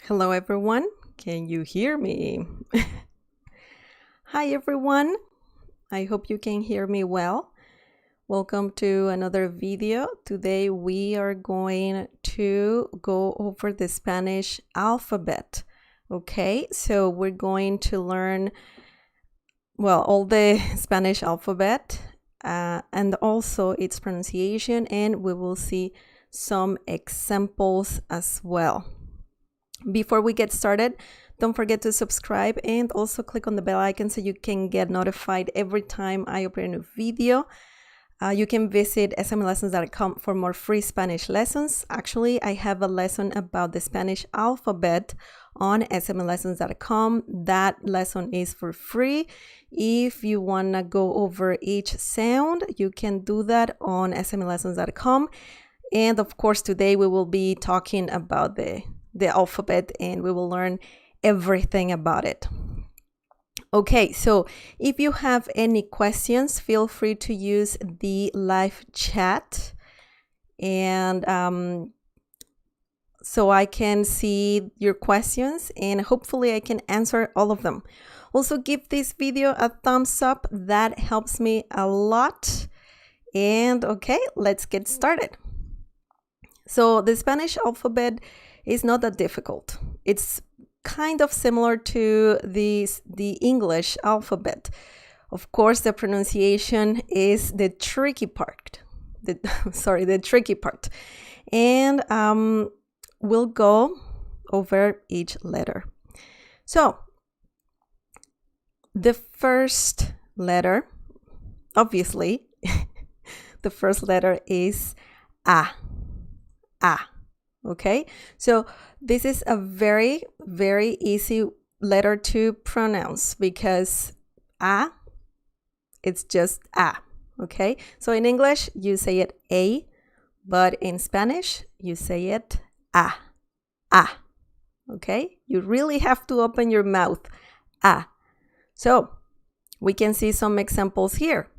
Hello everyone, can you hear me? Hi everyone, I hope you can hear me well. Welcome to another video. Today we are going to go over the Spanish alphabet. Okay, so we're going to learn, all the Spanish alphabet and also its pronunciation, and we will see some examples as well. Before we get started, don't forget to subscribe and also click on the bell icon so you can get notified every time I upload a new video. You can visit smlessons.com for more free Spanish lessons. Actually, I have a lesson about the Spanish alphabet on smlessons.com. That lesson is for free. If you want to go over each sound, you can do that on smlessons.com. And of course, today we will be talking about the alphabet and we will learn everything about it. Okay, so if you have any questions, feel free to use the live chat and so I can see your questions and hopefully I can answer all of them. Also, give this video a thumbs up. That helps me a lot. And okay, let's get started. So the Spanish alphabet is not that difficult. It's kind of similar to the English alphabet. Of course, the pronunciation is the tricky part. The tricky part. And we'll go over each letter. So, the first letter, obviously, the first letter is A. A. Okay, so this is a very, very easy letter to pronounce because A, it's just A. Okay, so in English, you say it A, but in Spanish, you say it A. A. Okay, you really have to open your mouth. A. So we can see some examples here.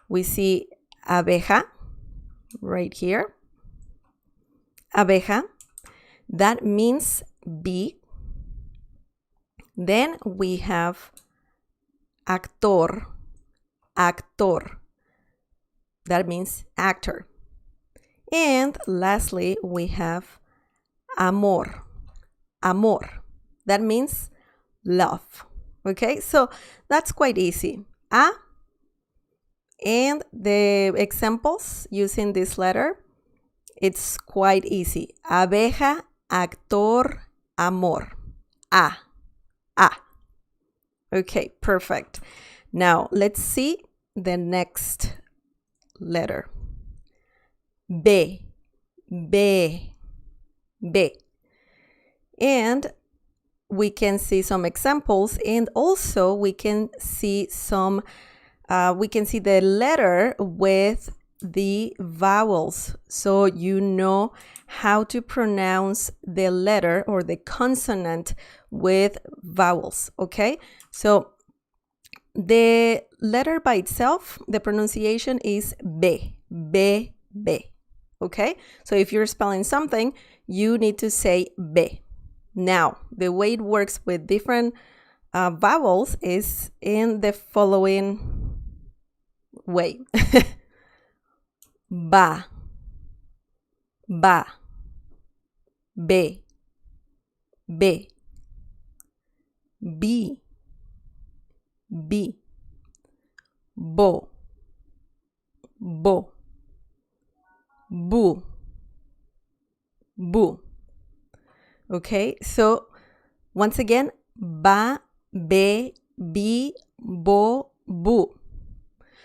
We see abeja right here. Abeja, that means bee. Then we have actor, actor, that means actor. And lastly, we have amor, amor, that means love. Okay, so that's quite easy. A, and the examples using this letter, it's quite easy. Abeja, actor, amor. A. A. Okay, perfect. Now, let's see the next letter. B. B. B. And we can see some examples, and also we can see some, the letter with the vowels, so you know how to pronounce the letter or the consonant with vowels. Okay, so the letter by itself, the pronunciation is B, B, B. Okay, so if you're spelling something, you need to say B. Now, the way it works with different vowels is in the following way. Ba, ba, be, be, bi, bi, bo, bo, bu, bu. Okay, so once again, ba, be, bi, bo, bu.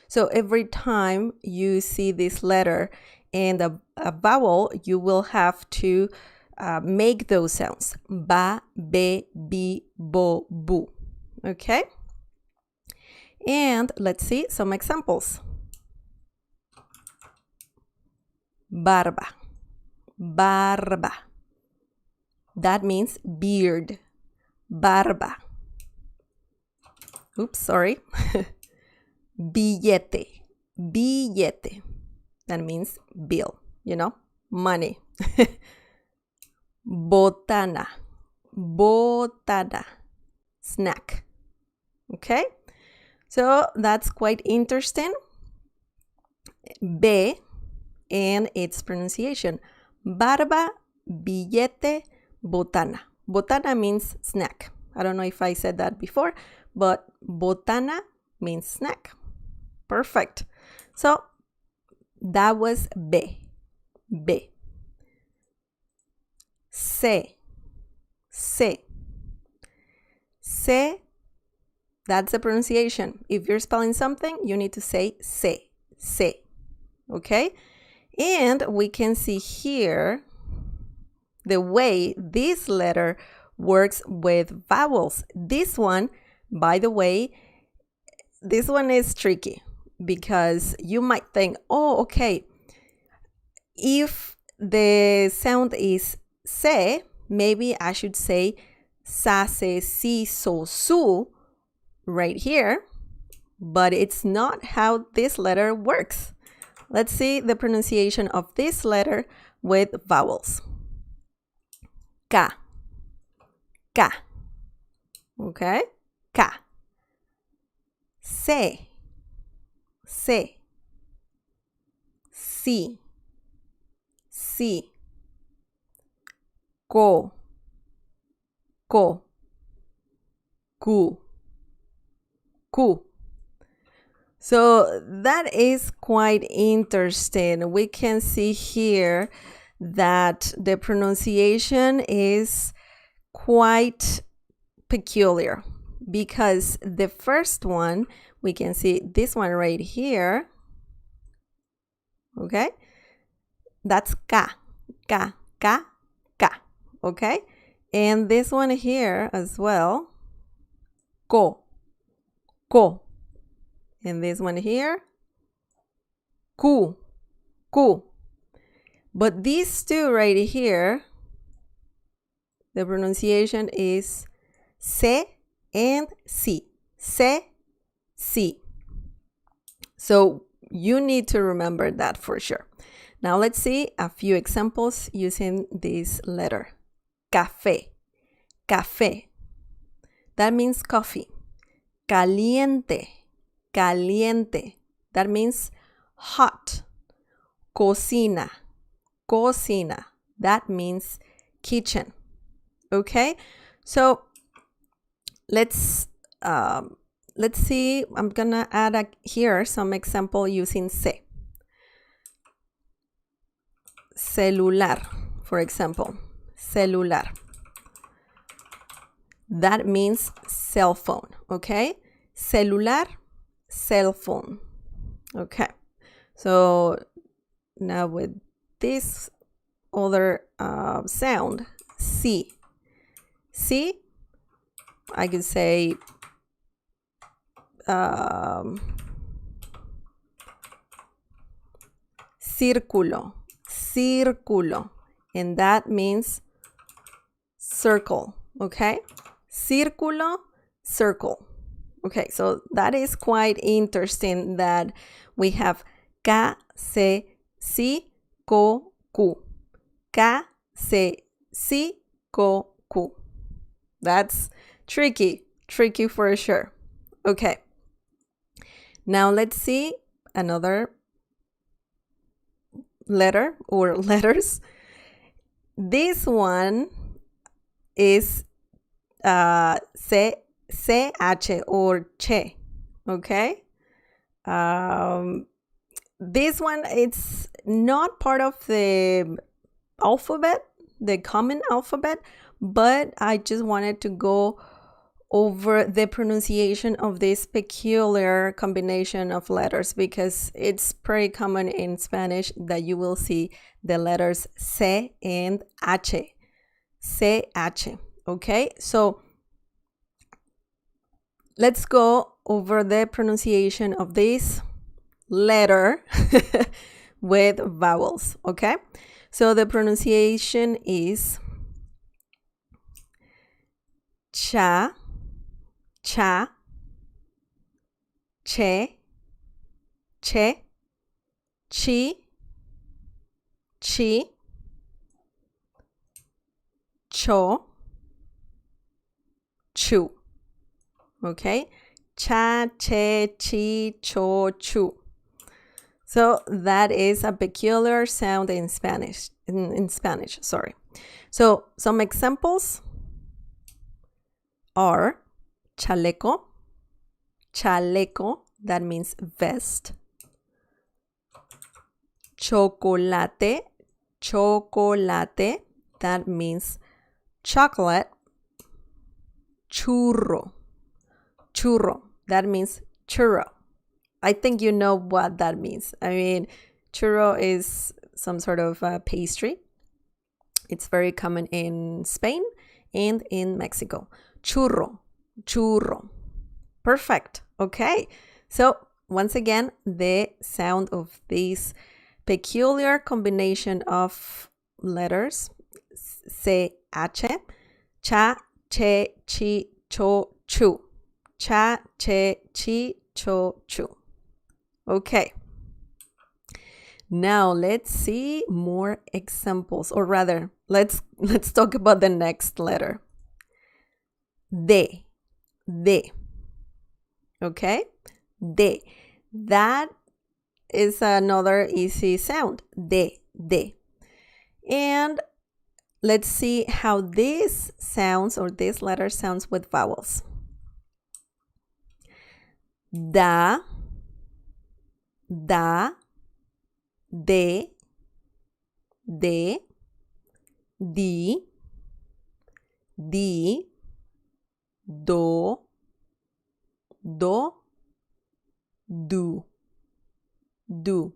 So every time you see this letter and a vowel, you will have to make those sounds. Ba, be, bi, bo, bu. Okay? And let's see some examples. Barba. Barba. That means beard. Barba. Oops, sorry. Billete. Billete. That means bill, money. botana, botana, snack. Okay, so that's quite interesting. B and its pronunciation. Barba, billete, botana. Botana means snack. I don't know if I said that before, but botana means snack. Perfect. So that was B. B. C. C. C. That's the pronunciation. If you're spelling something, you need to say C. C. Okay? And we can see here the way this letter works with vowels. This one, by the way, this one is tricky because you might think, oh, okay, if the sound is se, maybe I should say sa, se, si, so, su right here, but it's not how this letter works. Let's see the pronunciation of this letter with vowels. Ka, ka, okay, ka. Se, se, si, si, ko, ko, ku, ku. So that is quite interesting. We can see here that the pronunciation is quite peculiar because the first one, we can see this one right here. Okay, that's ka, ka, ka, ka. Okay, and this one here as well, ko, ko. And this one here, ku, ku. But these two right here, the pronunciation is se and si. Se, si. So you need to remember that for sure. Now let's see a few examples using this letter. Café, café. That means coffee. Caliente, caliente. That means hot. Cocina, cocina. That means kitchen. Okay, so let's see. I'm gonna add here some example using se. Celular, for example. Celular. That means cell phone. Okay, celular, cell phone. Okay, so now with this other sound, si. Si, I could say círculo, círculo, and that means circle. Okay, círculo, circle. Okay, so that is quite interesting that we have ka, se, si, ko, ku. Ka, se, si, ko, ku. That's tricky for sure. Okay, now let's see another letter or letters. This one is CH or che. Okay, this one, it's not part of the alphabet, the common alphabet, but I just wanted to go over the pronunciation of this peculiar combination of letters because it's pretty common in Spanish that you will see the letters C and H. CH. Okay, so let's go over the pronunciation of this letter with vowels. Okay, so the pronunciation is cha, cha, che, che, chi, chi, cho, chu. Okay? Cha, che, chi, cho, chu. So that is a peculiar sound in Spanish. In Spanish, sorry. So some examples are chaleco. Chaleco, that means vest. Chocolate. Chocolate, that means chocolate. Churro. Churro, that means churro. I think you know what that means. I mean, churro is some sort of pastry. It's very common in Spain and in Mexico. Churro, churro. Perfect. Okay. So once again, the sound of this peculiar combination of letters, CH, cha, che, chi, cho, chu. Cha, che, chi, cho, chu. Okay. Now let's see more examples, or rather, let's talk about the next letter. De. Okay? De. That is another easy sound. De. And let's see how this sounds, or this letter sounds with vowels. Da, de, di, do, du,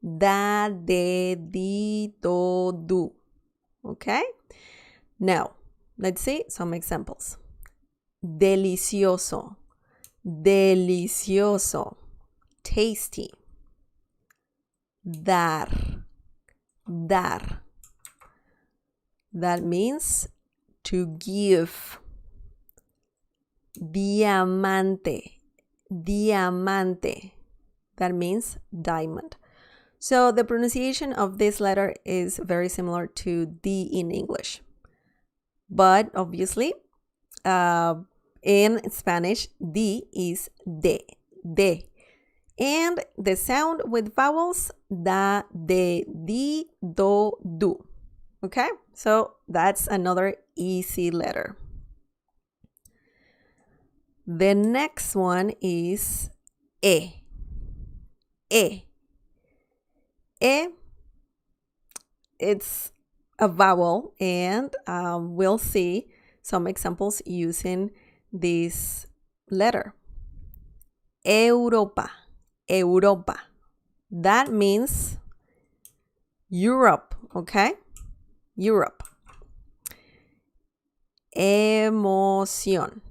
da, de, di, do, du. Okay? Now, let's see some examples. Delicioso. Delicioso. Tasty. Dar. That means to give. Diamante. That means diamond. So the pronunciation of this letter is very similar to D in English. But obviously, in Spanish, D is de. And the sound with vowels, da, de, di, do, du. Okay? So that's another easy letter. The next one is E. It's a vowel, and we'll see some examples using this letter. Europa. That means Europe, okay? Europe. Emoción.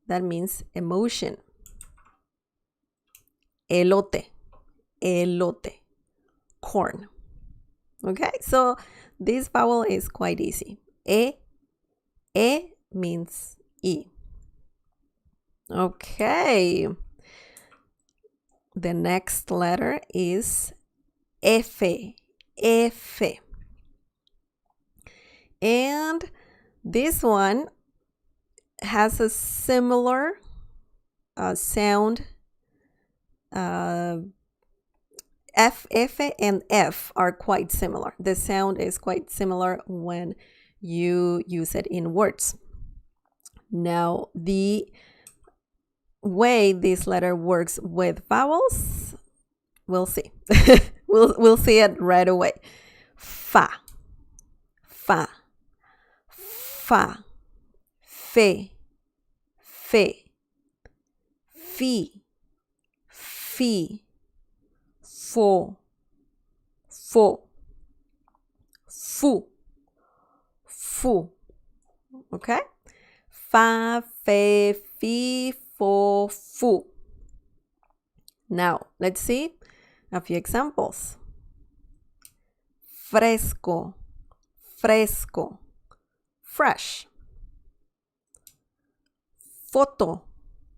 That means emotion. Elote. Corn. Okay, so this vowel is quite easy. E means E. Okay. The next letter is F. And this one has a similar sound. F and F are quite similar. The sound is quite similar when you use it in words. Now, the way this letter works with vowels, we'll see. we'll see it right away. Fa, fe, fi, fo, fu. Okay? Fa, fe, fi, fo, fu. Now, let's see a few examples. Fresco. Fresh. Foto.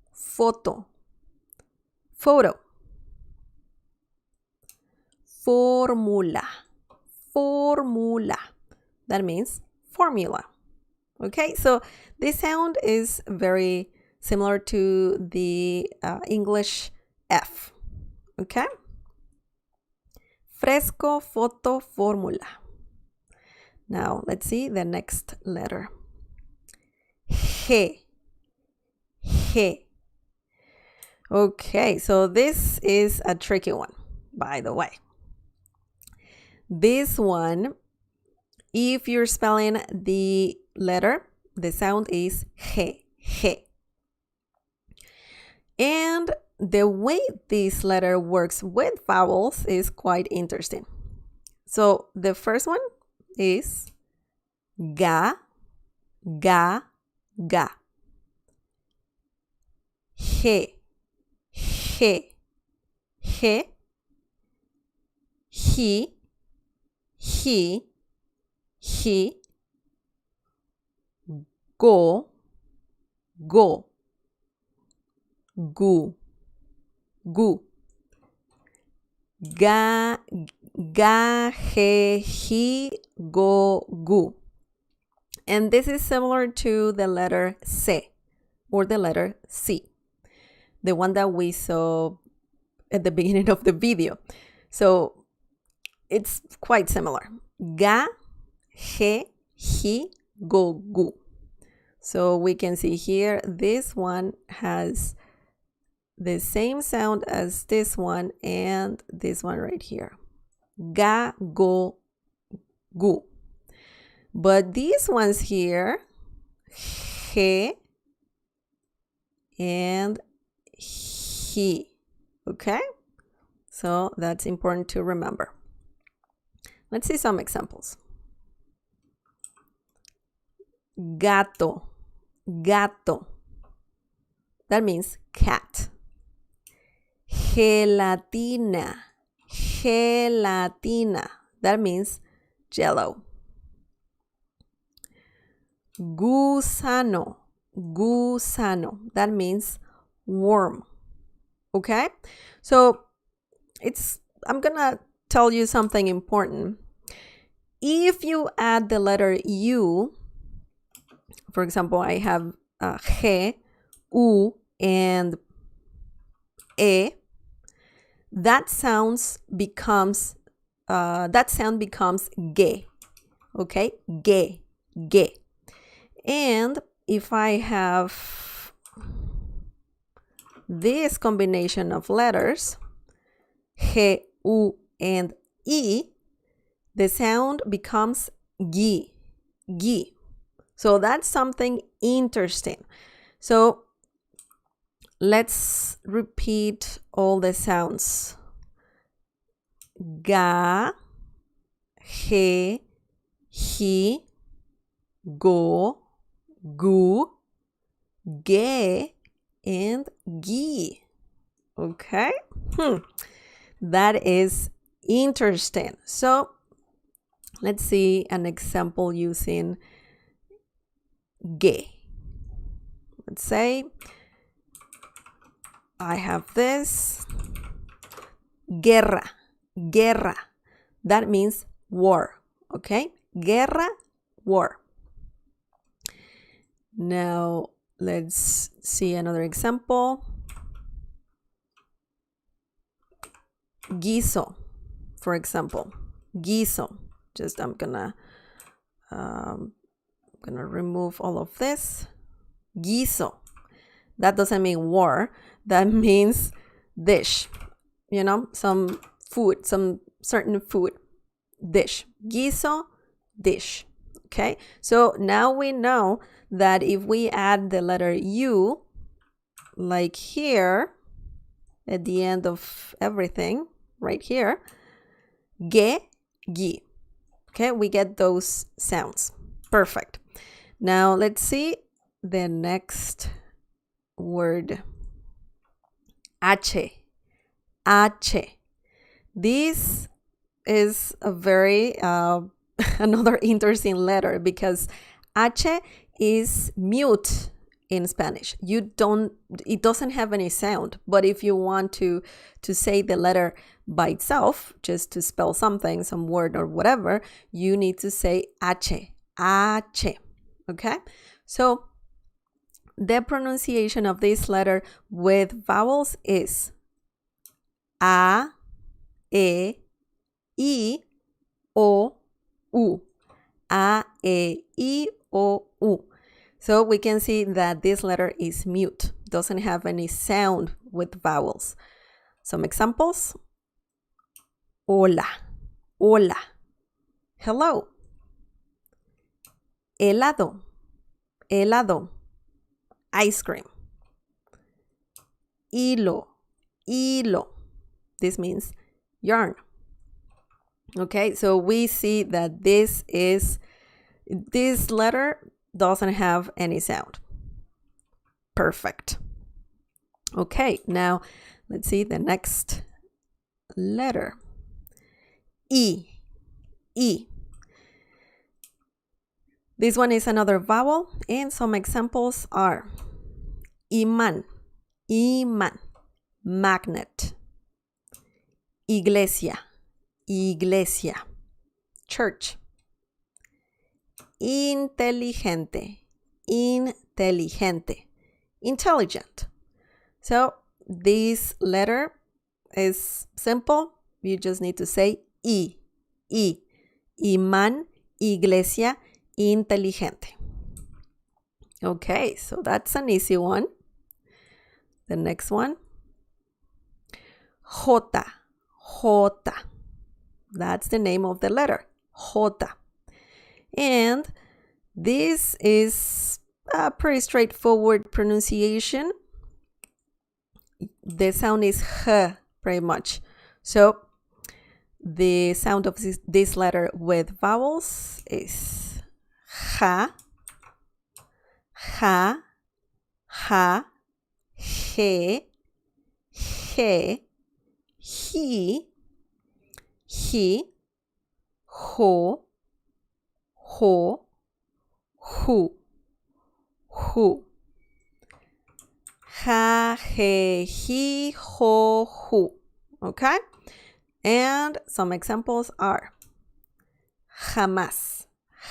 Photo. Fórmula. That means formula. Okay, so this sound is very similar to the English F. Okay? Fresco, foto, fórmula. Now, let's see the next letter. G. G. Okay, so this is a tricky one, by the way. This one, if you're spelling the letter, the sound is G. G. And the way this letter works with vowels is quite interesting. So the first one is ga, ga, ga. He, he, he, he, he, go, go, gu, gu. Ga, ga, he, he, go, gu. And this is similar to the letter C or the letter C, the one that we saw at the beginning of the video. So it's quite similar. Ga, he, he, go, gu. So we can see here, this one has the same sound as this one and this one right here. Ga, go, gu. But these ones here, he and he. Okay? So that's important to remember. Let's see some examples. Gato, gato. That means cat. Gelatina, gelatina. That means jell-o. Gusano, gusano. That means worm. Okay? So I'm gonna tell you something important. If you add the letter U, for example, I have G, U, and E, that sound becomes ge. Okay? Ge, ge. And if I have this combination of letters, G, U, and E, the sound becomes gi, gi. So that's something interesting. So let's repeat all the sounds. Ga, he, he, go, gu, ge, and gi. Okay? That is interesting. So let's see an example using ge. Let's say I have this. Guerra, guerra. That means war. Okay? Guerra, war. Now let's see another example. Guiso, for example. Guiso. Just I'm gonna remove all of this. Guiso. That doesn't mean war. That means dish. You know, some food, some certain food. Dish. Guiso, dish. Okay? So now we know that if we add the letter U, like here, at the end of everything, right here, ge, gi. Okay, we get those sounds. Perfect. Now let's see the next word. H. H. This is a very another interesting letter because H is mute in Spanish. It doesn't have any sound, but if you want to say the letter by itself, just to spell something, some word or whatever, you need to say H, H, okay? So the pronunciation of this letter with vowels is A, E, I, O, U. A, E, I, O, U. So we can see that this letter is mute, doesn't have any sound with vowels. Some examples: hola, hola, hello, helado, helado, ice cream, hilo, hilo. This means yarn. Okay, so we see that this letter doesn't have any sound. Perfect. Okay, now let's see the next letter. I, I. This one is another vowel, and some examples are imán, imán, magnet, iglesia, iglesia, church, inteligente, inteligente, intelligent. So this letter is simple. You just need to say I, imán, iglesia, inteligente. Okay, so that's an easy one. The next one, J, J. That's the name of the letter, J. And this is a pretty straightforward pronunciation. The sound is H pretty much. So the sound of this letter with vowels is J, J, J, G, G, he, ho, ho, hu, hu. Ha, he, ho, hu. Okay? And some examples are jamás,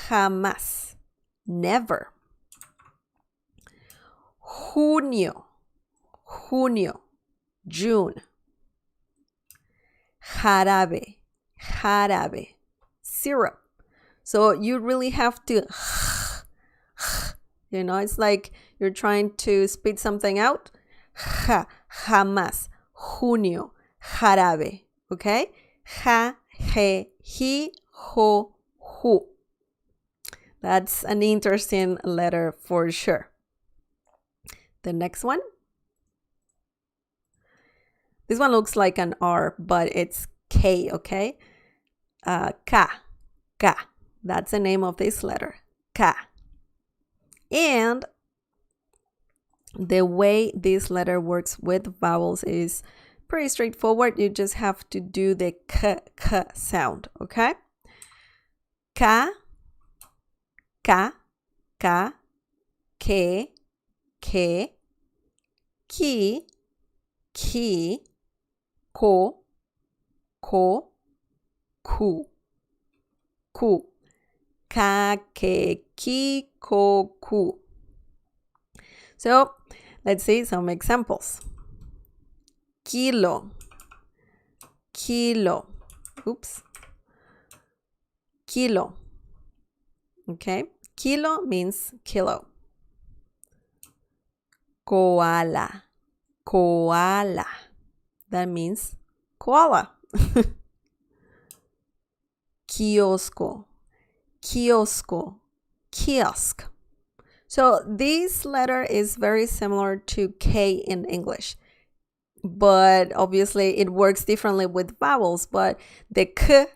jamás, never. Junio, junio, June. Jarabe, jarabe, syrup. So you really have to, it's like you're trying to spit something out. Jamás, junio, jarabe. Okay? Ja, he, ho, hu. That's an interesting letter for sure. The next one. This one looks like an R, but it's K, okay? Ka, ka. That's the name of this letter, ka. And the way this letter works with vowels is pretty straightforward. You just have to do the k sound, okay? Ka, ka, ka, ke, ki, ko, ku, ka, ke, ki, ko, ku. So let's see some examples. Kilo, kilo, oops, kilo, okay? Kilo means kilo. Koala, koala, that means koala. Kiosco, kiosco, kiosk. So this letter is very similar to K in English, but obviously it works differently with vowels, but the k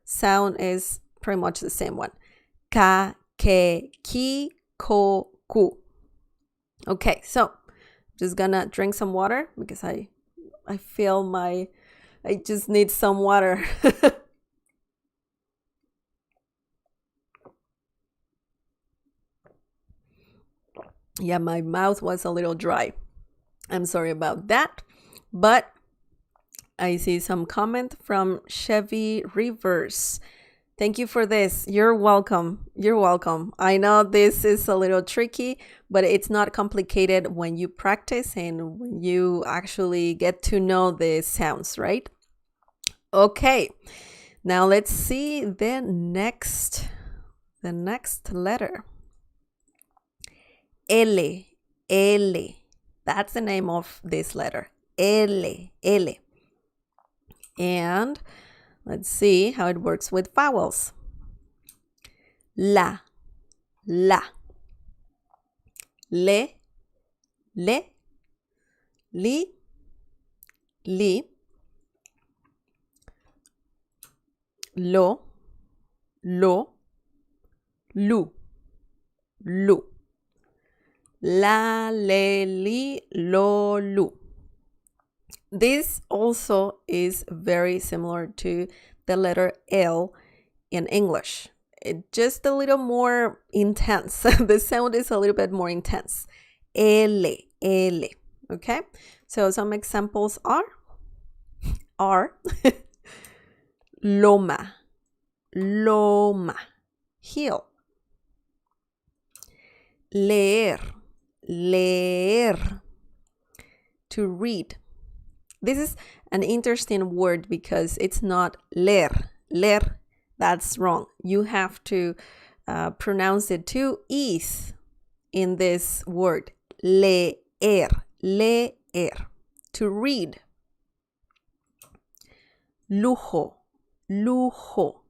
sound is pretty much the same one. Ka, ke, ki, ko, ku. Okay, so just gonna drink some water because I feel I just need some water. Yeah, my mouth was a little dry. I'm sorry about that. But I see some comment from Chevy Reverse. Thank you for this. You're welcome. You're welcome. I know this is a little tricky, but it's not complicated when you practice and when you actually get to know the sounds, right? Okay. Now let's see the next letter. L. L. That's the name of this letter. L. L. And let's see how it works with vowels. La. La. Le. Le. Li. Li. Lo. Lo. Lu. Lu. La, le, li, lo, lu. This also is very similar to the letter L in English. Just a little more intense. The sound is a little bit more intense. L, L. Okay? So some examples are loma, loma, hill. Leer, leer, to read. This is an interesting word because it's not leer. Leer, that's wrong. You have to pronounce it two E's in this word. Leer, leer, to read. Lujo, lujo,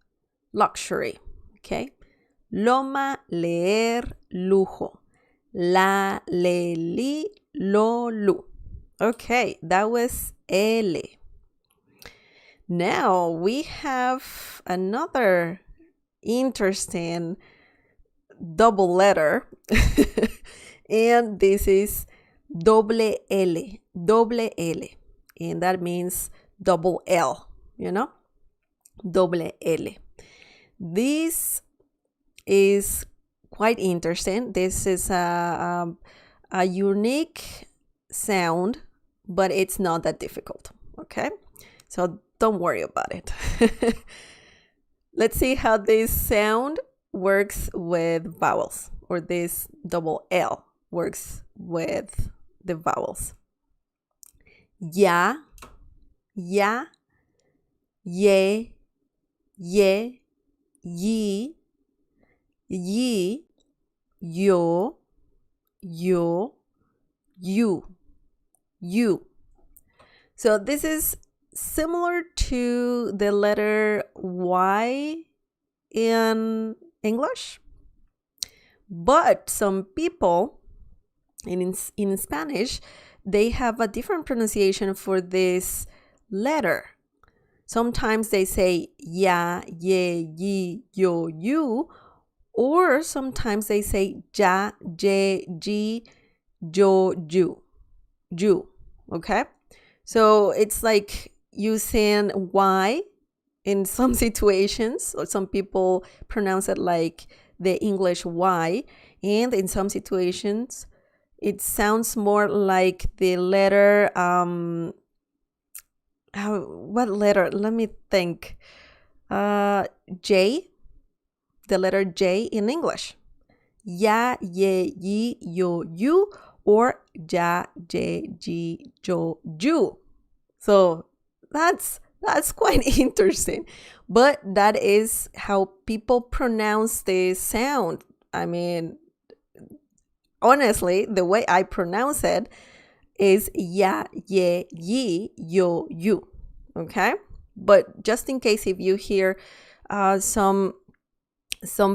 luxury. Okay? Loma, leer, lujo. La, le, li, lo, lu. Okay, that was L. Now we have another interesting double letter. And this is doble L. Doble L. And that means double L, you know? Doble L. This is quite interesting. This is a unique sound, but it's not that difficult, okay? So don't worry about it. Let's see how this sound works with vowels, or this double L works with the vowels. Ya, ya, ye, ye, yi, yi, yo, yo, you, you. So this is similar to the letter Y in English, but some people in Spanish, they have a different pronunciation for this letter. Sometimes they say ya, ye, yi, yo, you, or sometimes they say ya, ye, ji, yo, you, okay? So it's like using Y in some situations, or some people pronounce it like the English Y, and in some situations it sounds more like the letter, what letter? Let me think. J, the letter J in English. Ya, ye, yi, yo, you, or ya, ye, ji, yo, you. So that's quite interesting. But that is how people pronounce the sound. I mean, honestly, the way I pronounce it is ya, ye, yi, yo, you. Okay? But just in case if you hear some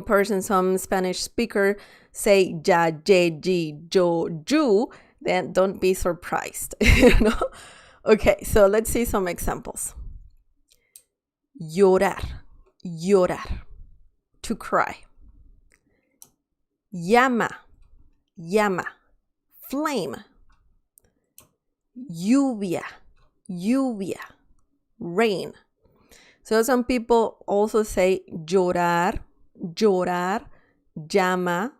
person, some Spanish speaker say ya, ye, ji, yo, you, then don't be surprised. You know? Okay, so let's see some examples. Llorar, llorar, to cry. Llama, llama, flame. Lluvia, lluvia, rain. So some people also say llorar, llorar, llama,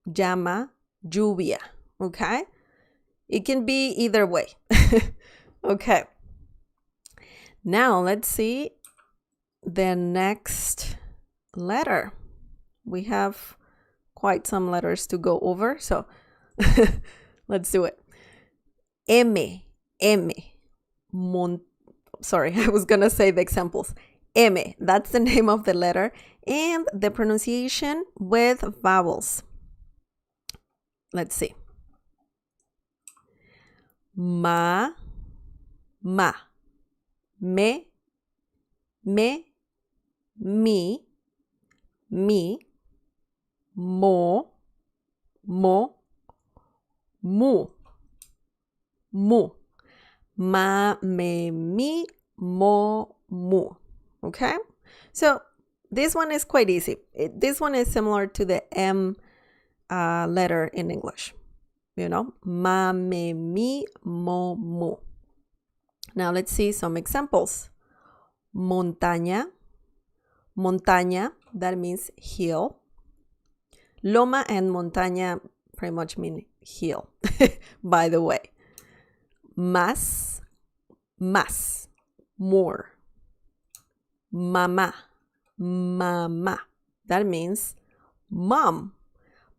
llama, lluvia, okay? It can be either way. Okay. Now let's see the next letter. We have quite some letters to go over, so let's do it. M, sorry, I was gonna say the examples. M, that's the name of the letter, and the pronunciation with vowels. Let's see. Ma, me, mi, mo, mu, ma, me, mi, mo, mu. Okay? So this one is quite easy. This one is similar to the M letter in English. You know, ma, me, mi, mo, mu. Now let's see some examples. Montaña, that means hill. Loma and montaña pretty much mean hill, by the way. Más, more. Mamá, that means mom.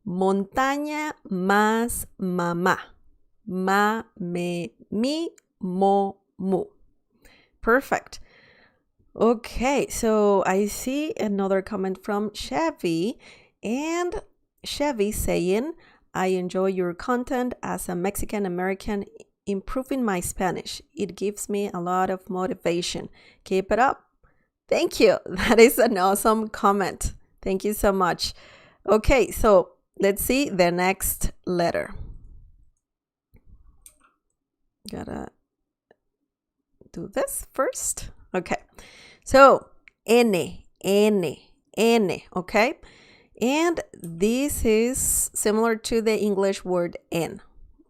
Montaña más mamá. Ma, me, mi, mo, mu. Perfect. Okay, so I see another comment from Chevy, and Chevy saying, I enjoy your content as a Mexican American improving my Spanish. It gives me a lot of motivation. Keep it up. Thank you. That is an awesome comment. Thank you so much. Okay, so let's see the next letter. Gotta do this first. Okay, so N, okay? And this is similar to the English word N,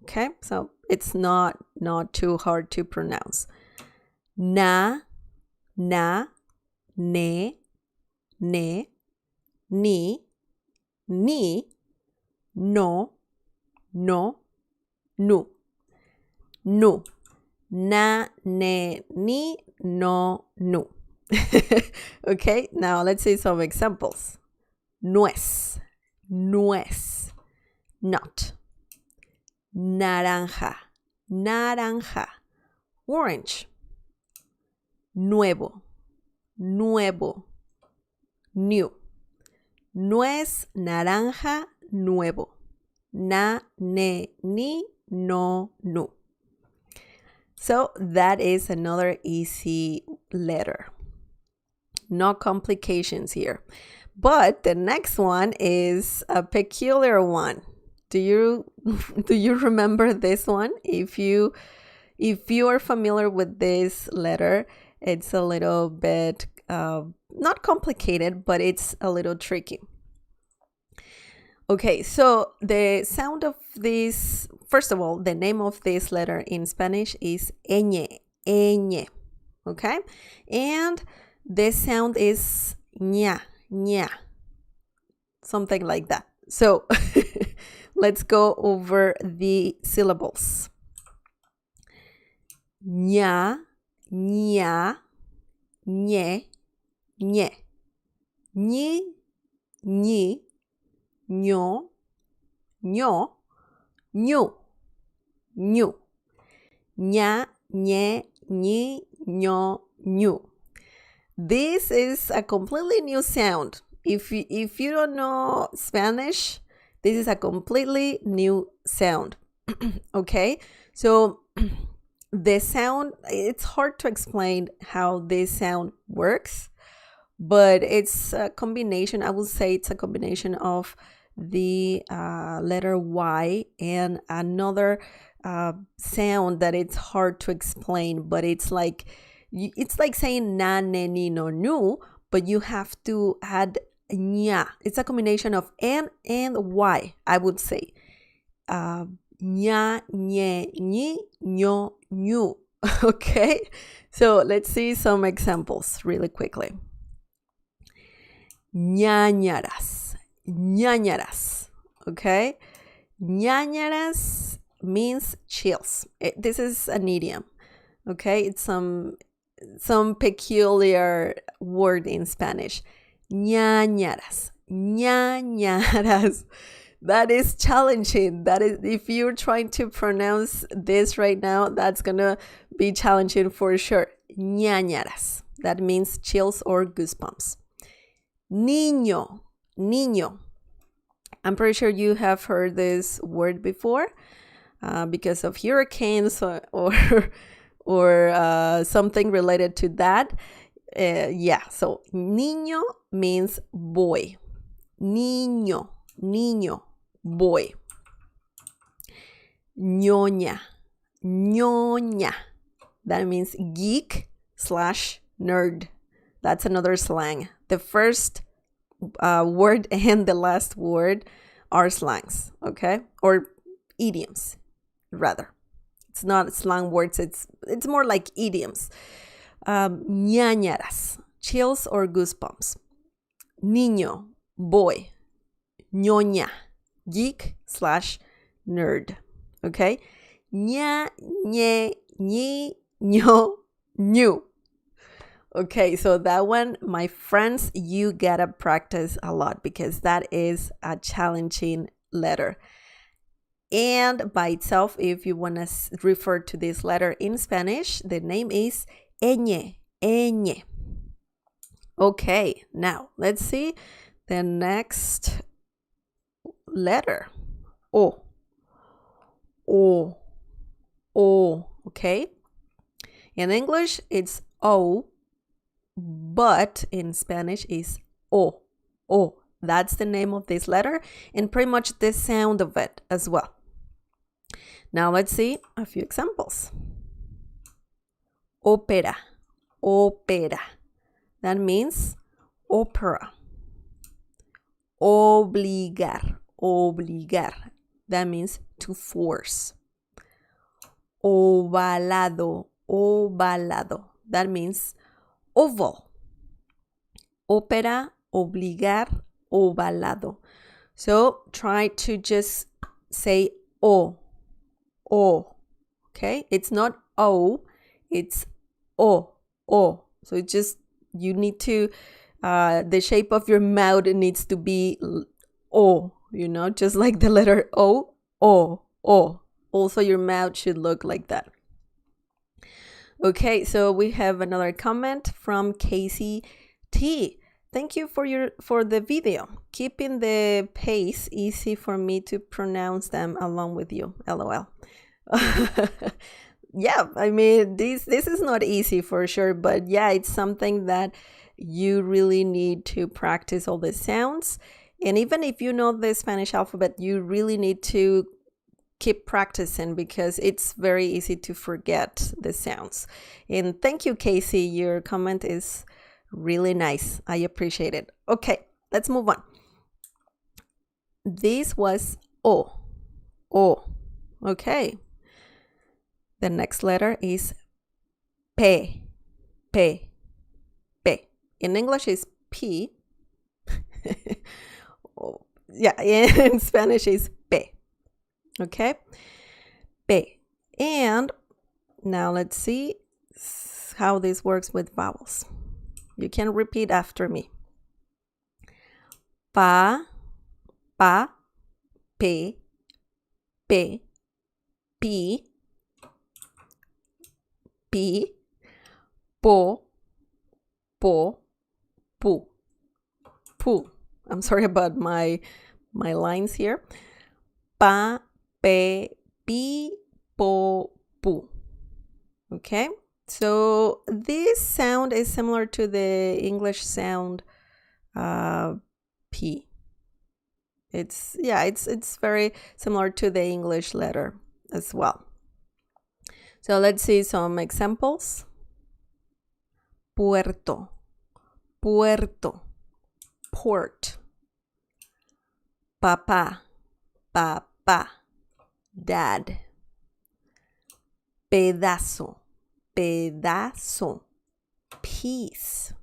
okay? So it's not too hard to pronounce. Na, ne, ni, no, nu. Na, ne, ni, no, nu. Okay, now let's see some examples. Nuez, nut. Naranja, orange. Nuevo, new. Nuez, naranja, nuevo. Na, ne, ni, no, nu. So that is another easy letter. No complications here. But the next one is a peculiar one. Do you remember this one? If you are familiar with this letter, it's a little bit not complicated, but it's a little tricky. Okay, so the sound of this, first of all, the name of this letter in Spanish is ñ, okay? And the sound is ña, something like that. So let's go over the syllables. Ña, ñe, ñi, ño, ñu. Ña, ñe, ñi, ño, ñu. This is a completely new sound. If you don't know Spanish, this is a completely new sound. Okay, so the sound, it's hard to explain how this sound works, but it's a combination. I would say it's a combination of the letter Y and another sound that it's hard to explain, but it's like saying na, ne, ni, no, nu, but you have to add ña. It's a combination of N and Y, I would say. Ña, ñe, ñi, ño, ñu. Okay, so let's see some examples really quickly. Ñañaras, okay? Ñañaras means chills. This is an idiom. Okay, it's some peculiar word in Spanish. Ñañaras. Ñañaras. That is challenging. That is, if you're trying to pronounce this right now, that's gonna be challenging for sure. Ñañaras. That means chills or goosebumps. Niño. Niño. I'm pretty sure you have heard this word before because of hurricanes or something related to that. Yeah, so niño means boy. Niño, niño, boy. Ñoña, ñoña. That means geek / nerd. That's another slang. The first word and the last word are slangs, okay? Or idioms, rather. It's not slang words, it's more like idioms. Ñañaras, chills or goosebumps. Niño, boy. Ñoña, geek / nerd, okay? Ña, ñe, ñi, ño, ñu. Okay, so that one, my friends, you gotta practice a lot because that is a challenging letter. And by itself, if you want to refer to this letter in Spanish, the name is ñ, ñ. Okay, now let's see the next letter. O. O. O. Okay. In English, it's O, but in Spanish is O. O. That's the name of this letter and pretty much the sound of it as well. Now let's see a few examples. Ópera. Ópera. That means opera. Obligar. Obligar. That means to force. Ovalado. Ovalado. That means oval. Ópera, obligar, ovalado. So try to just say O. O. Okay? It's not O, it's O. O. So it just, you need to, the shape of your mouth needs to be O, you know, just like the letter O. O. O. Also, your mouth should look like that. Okay, so we have another comment from Casey T. Thank you for the video. Keeping the pace easy for me to pronounce them along with you. LOL. Yeah, I mean, this is not easy for sure, but yeah, it's something that you really need to practice all the sounds. And even if you know the Spanish alphabet, you really need to keep practicing because it's very easy to forget the sounds. And thank you, Casey. Your comment is really nice. I appreciate it. Okay, let's move on. This was O. O. Okay. The next letter is P. P. P. In English is P. Yeah, in Spanish is P. Okay, P. And now let's see how this works with vowels. You can repeat after me. Pa, pa, pe, pe, pi, pi, po, po, pu, pu. I'm sorry about my lines here. Pa, pe, pi, po, pu. Okay, so this sound is similar to the English sound P. It's very similar to the English letter as well. So let's see some examples. Puerto, puerto, port. Papá, papá, dad. Pedazo, pedazo, piece.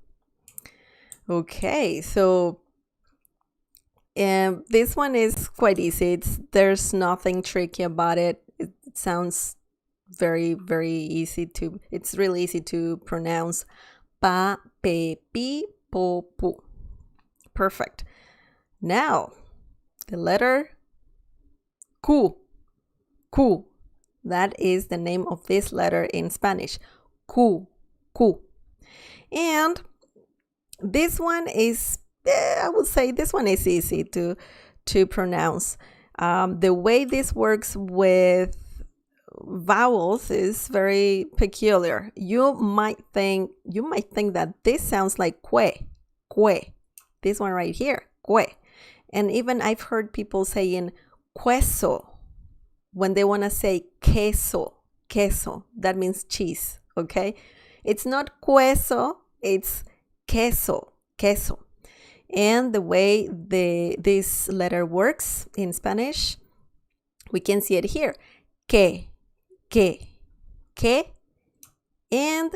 Okay, so This one is quite easy. There's nothing tricky about it. It sounds very, very easy to, it's really easy to pronounce. Pa, pe, pi, po, pu. Perfect. Now, the letter Q. Q. That is the name of this letter in Spanish. Q. Q. And this one is, I would say this one is easy to pronounce. The way this works with vowels is very peculiar. You might think that this sounds like que. This one right here, que. And even I've heard people saying queso when they want to say queso. That means cheese, okay? It's not queso, it's queso. And the way this letter works in Spanish, we can see it here. Que, and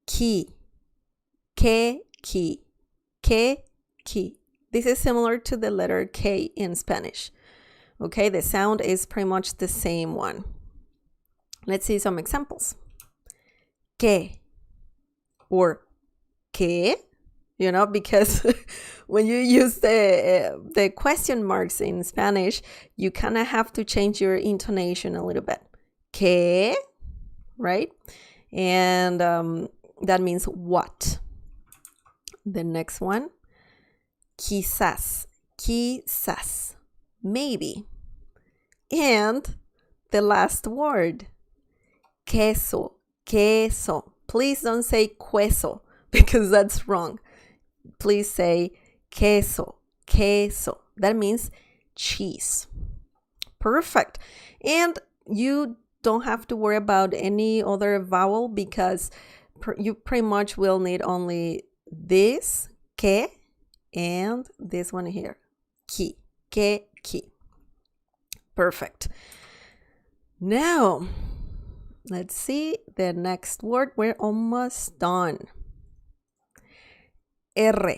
ki. This is similar to the letter K in Spanish. Okay, the sound is pretty much the same one. Let's see some examples. Que or que, you know, because when you use the question marks in Spanish, you kind of have to change your intonation a little bit. Que, right? And that means what. The next one, quizás, maybe. And the last word, queso. Please don't say queso because that's wrong. Please say queso. That means cheese. Perfect. And you don't have to worry about any other vowel because you pretty much will need only this, que, and this one here, ki. Perfect. Now, let's see the next word. We're almost done. R.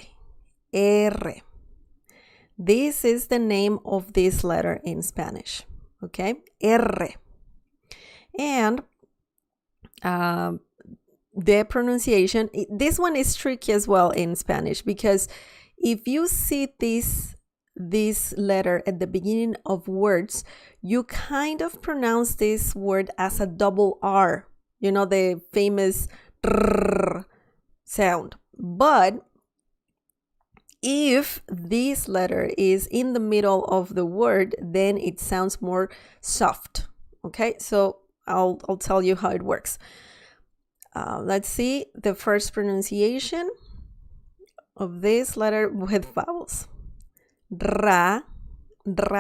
This is the name of this letter in Spanish. Okay, R. And the pronunciation, this one is tricky as well in Spanish because if you see this letter at the beginning of words, you kind of pronounce this word as a double R, you know, the famous R sound. But if this letter is in the middle of the word, then it sounds more soft. Okay, so I'll tell you how it works. Let's see the first pronunciation of this letter with vowels. Ra, re,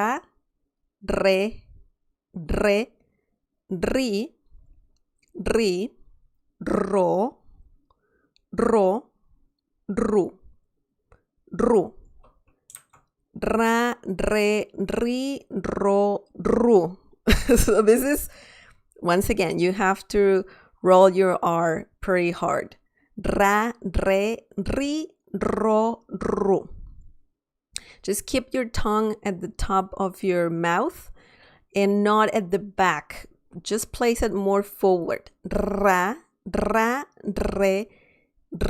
ri, ro, ru. Ra, re, ri, ro, ru. So this is, once again, you have to roll your R pretty hard. Ra, re, ri, ro, ru. Just keep your tongue at the top of your mouth and not at the back. Just place it more forward. Ra, re,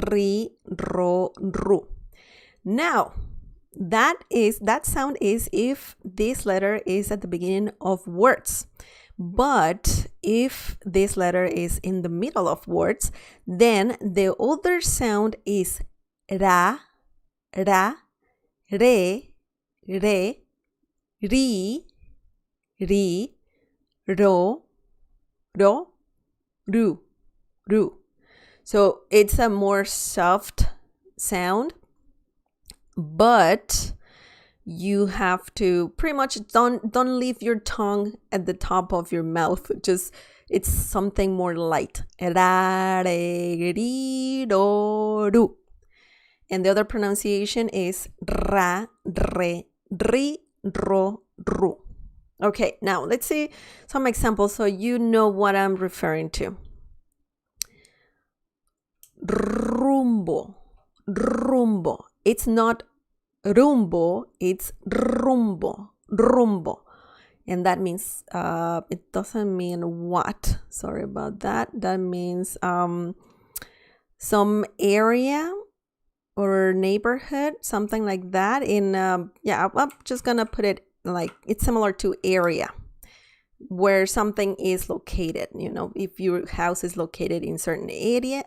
ri, ro, ru. Now, that sound is if this letter is at the beginning of words. But if this letter is in the middle of words, then the other sound is ra, re, ri, ro, ru. So it's a more soft sound, but you have to pretty much don't leave your tongue at the top of your mouth. Just it's something more light. Ra, re, ri, ru. And the other pronunciation is ra, re, ri, ro, ru. Okay, now let's see some examples so you know what I'm referring to. Rumbo. It's not rumbo, it's rumbo, rumbo. And that means, it doesn't mean what. Sorry about that. That means some area or neighborhood, something like that. I'm just gonna put it like it's similar to area, where something is located. You know, if your house is located in certain area,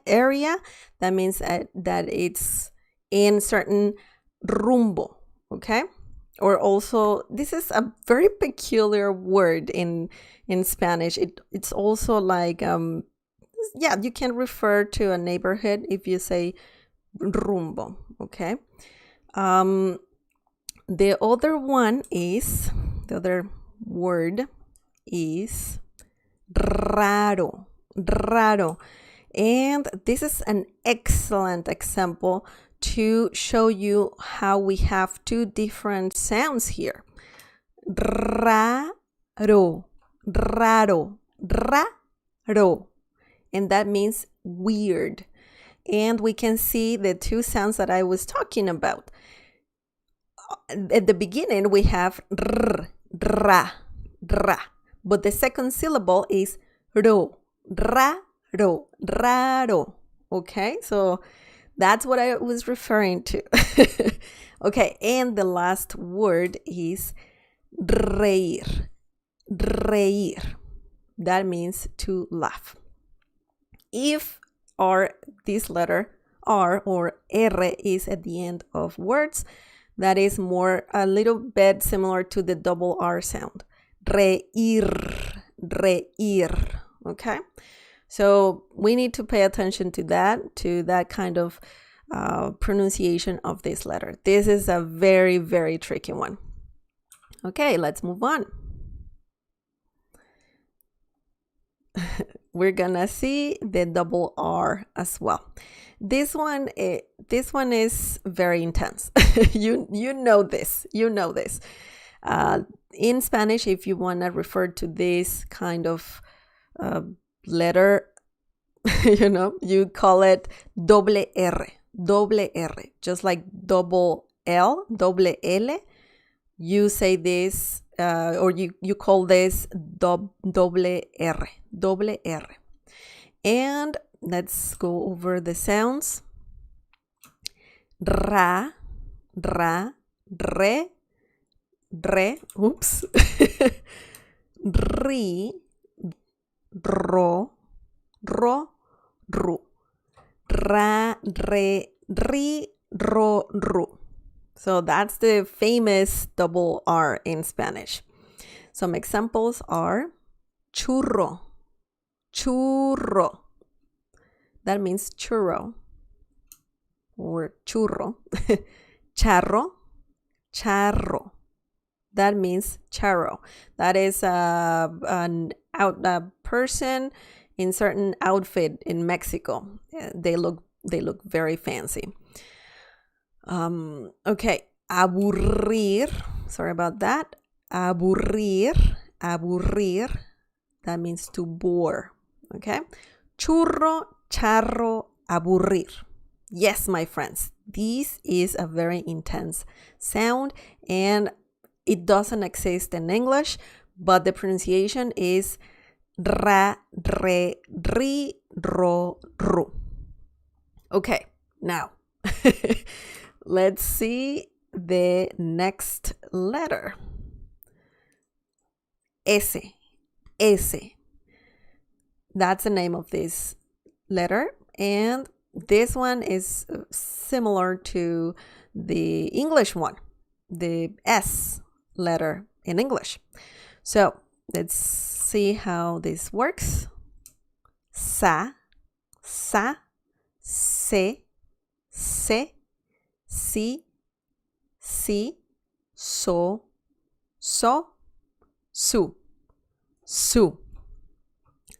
that means that it's in certain rumbo, okay? Or also, this is a very peculiar word in Spanish. It's also like, you can refer to a neighborhood if you say rumbo, okay? The other word is raro, raro. And this is an excellent example to show you how we have two different sounds here. Raro, raro, raro. And that means weird. And we can see the two sounds that I was talking about. At the beginning, we have r, ra, ra. But the second syllable is ro, raro, raro. Okay, so that's what I was referring to. Okay, and the last word is reír, reír. That means to laugh. If this letter R or R is at the end of words, that is a little bit similar to the double R sound. Reír, reír, okay? So we need to pay attention to that kind of pronunciation of this letter. This is a very, very tricky one. Okay, let's move on. We're gonna see the double R as well. This one is very intense. you know this. In Spanish, if you wanna refer to this kind of letter, you call it doble R, just like double L, double L. You say this, or you call this double R. And let's go over the sounds. Ra, ra, re, oops. Ri, ro, ru. Ra, re, ri, ro, ru. So that's the famous double R in Spanish. Some examples are churro, churro. That means churro or churro. Charro, charro. That means charro. That is a person in certain outfit in Mexico. They look very fancy. Okay, aburrir. Sorry about that. Aburrir. That means to bore. Okay. Churro, charro, aburrir. Yes, my friends, this is a very intense sound and it doesn't exist in English, but the pronunciation is ra, re, ri, ro, ru. Okay, now let's see the next letter. S. That's the name of this letter. And this one is similar to the English one, the S letter in English. So let's see how this works. Sa, se, si, so, su.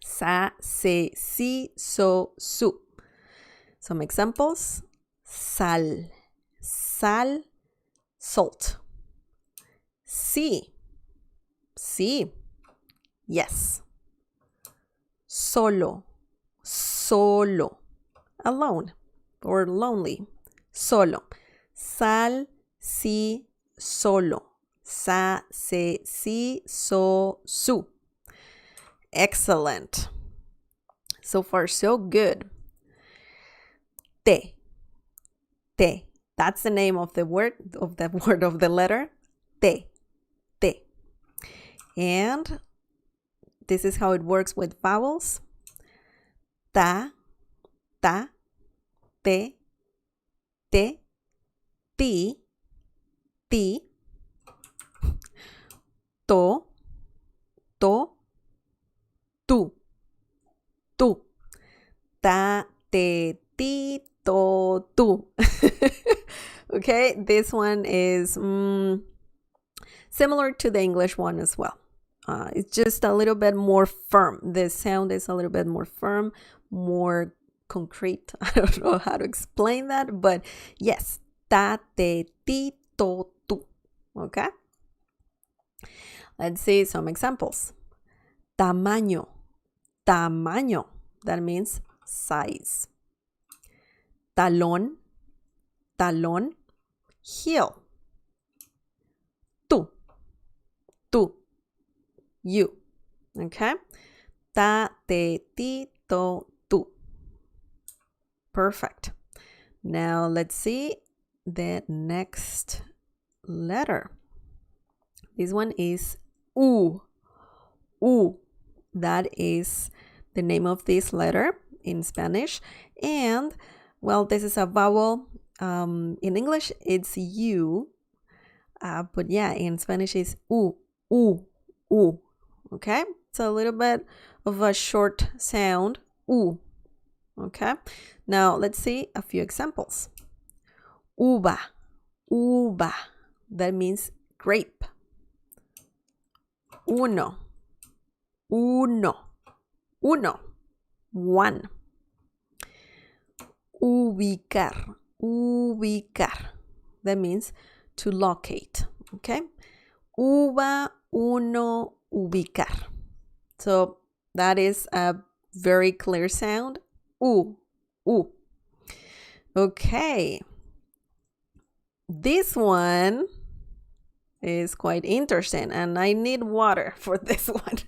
Sa, se, si, so, su. Some examples. Sal, salt. Sí, yes. Solo, alone or lonely. Solo. Sal, si, solo. Sa, se, si, so, su. Excellent. So far, so good. Te. Te. That's the name of the word, of the letter. Te. Te. And this is how it works with vowels. Ta, ta, te, te, ti, ti, to, to, tu, tu, ta, te, ti, to, tu. Okay, this one is similar to the English one as well. It's just a little bit more firm. The sound is a little bit more firm, more concrete. I don't know how to explain that, but yes, ta, te, ti, to, tu. Okay? Let's see some examples. Tamaño. Tamaño. That means size. Talón. Talón. Heel. Tú. Tú. You. Okay? Ta, te, ti, to, tu. Perfect. Now let's see the next letter. This one is U. U. That is the name of this letter in Spanish. And, well, this is a vowel. In English, it's U. But yeah, in Spanish, it's U. U. U. Okay? It's a little bit of a short sound. U. Okay? Now, let's see a few examples. Uva. Uva. That means grape. Uno. Uno. Uno. One. Ubicar. Ubicar. That means to locate. Okay? Uva, uno, ubicar. So that is a very clear sound. U. U. Okay. This one is quite interesting, and I need water for this one.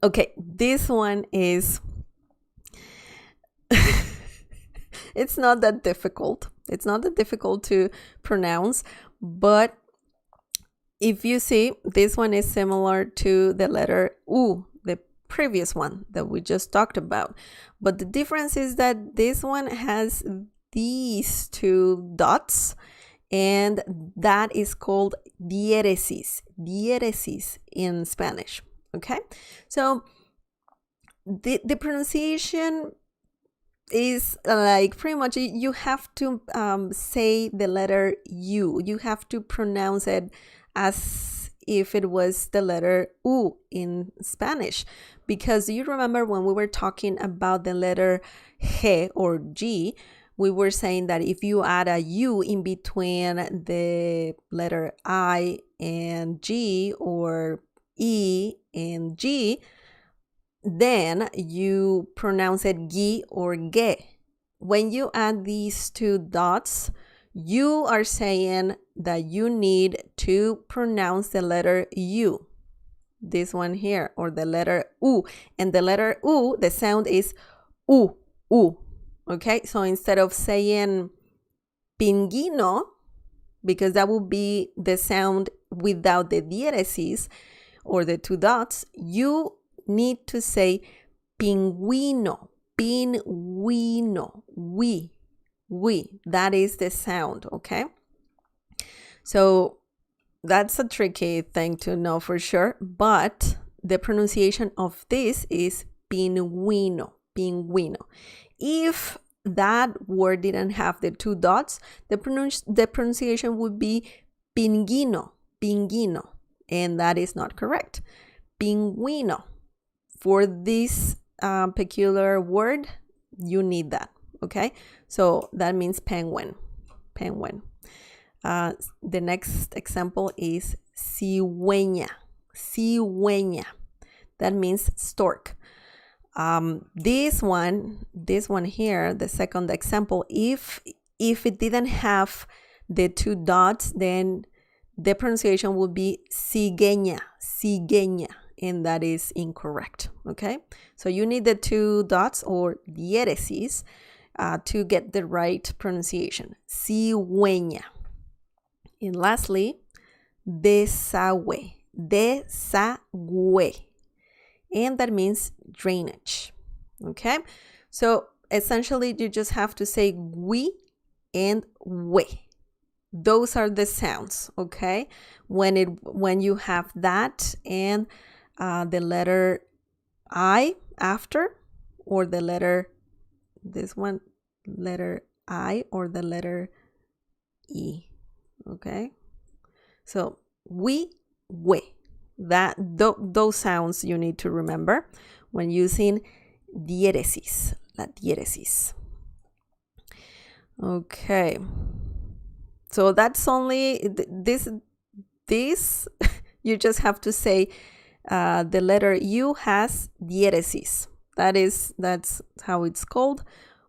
Okay, this one is it's not that difficult. It's not that difficult to pronounce, but if you see, this one is similar to the letter U, the previous one that we just talked about. But the difference is that this one has these two dots, and that is called diéresis. Diéresis in Spanish. Okay? So the pronunciation is like pretty much you have to say the letter U. You have to pronounce it as if it was the letter U in Spanish, because you remember when we were talking about the letter G or G, we were saying that if you add a U in between the letter I and G, or E and G, then you pronounce it G or Ge. When you add these two dots, you are saying that you need to pronounce the letter U. This one here, or the letter U. And the letter U, the sound is U, U. Okay, so instead of saying pinguino, because that would be the sound without the diéresis or the two dots, you need to say pingüino, pingüino, we. That is the sound, okay? So that's a tricky thing to know for sure, but the pronunciation of this is pingüino, pingüino. If that word didn't have the two dots, the pronunciation would be pinguino, pinguino, and that is not correct. Pingüino. For this peculiar word, you need that, okay? So that means penguin, penguin. The next example is cigüeña, cigüeña. That means stork. This one here, the second example, if it didn't have the two dots, then the pronunciation would be cigueña, and that is incorrect, okay? So you need the two dots or diéresis to get the right pronunciation, cigüeña. And lastly, desagüe, and that means drainage, okay? So essentially you just have to say we and we. Those are the sounds, okay? When you have that and the letter I after, or the letter, this one, letter I or the letter E, okay? So we. Those sounds you need to remember when using diéresis, la diéresis. Okay. So that's only this you just have to say the letter U has diéresis. That's how it's called.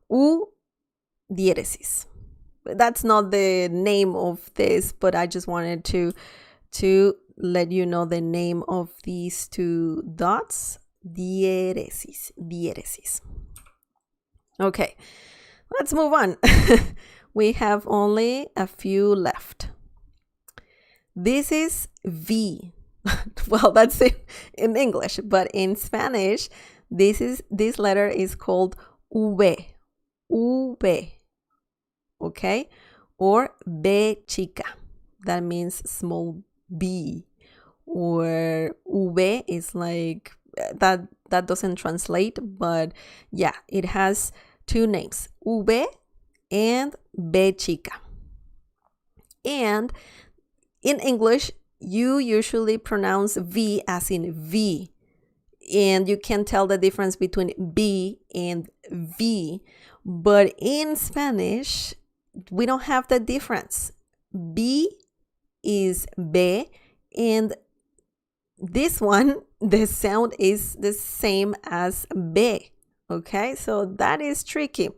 U diéresis. That's not the name of this, but I just wanted to let you know the name of these two dots. Diéresis. Okay, let's move on. We have only a few left. This is V. Well, that's it in English, but in Spanish, this letter is called V. Okay? Or B chica. That means small b. Or V is like that doesn't translate, but yeah, it has two names, V and B chica. And in English, you usually pronounce V as in V, and you can tell the difference between B and V. But in Spanish, we don't have the difference. B is B, and this one, the sound is the same as B. Okay, so that is tricky.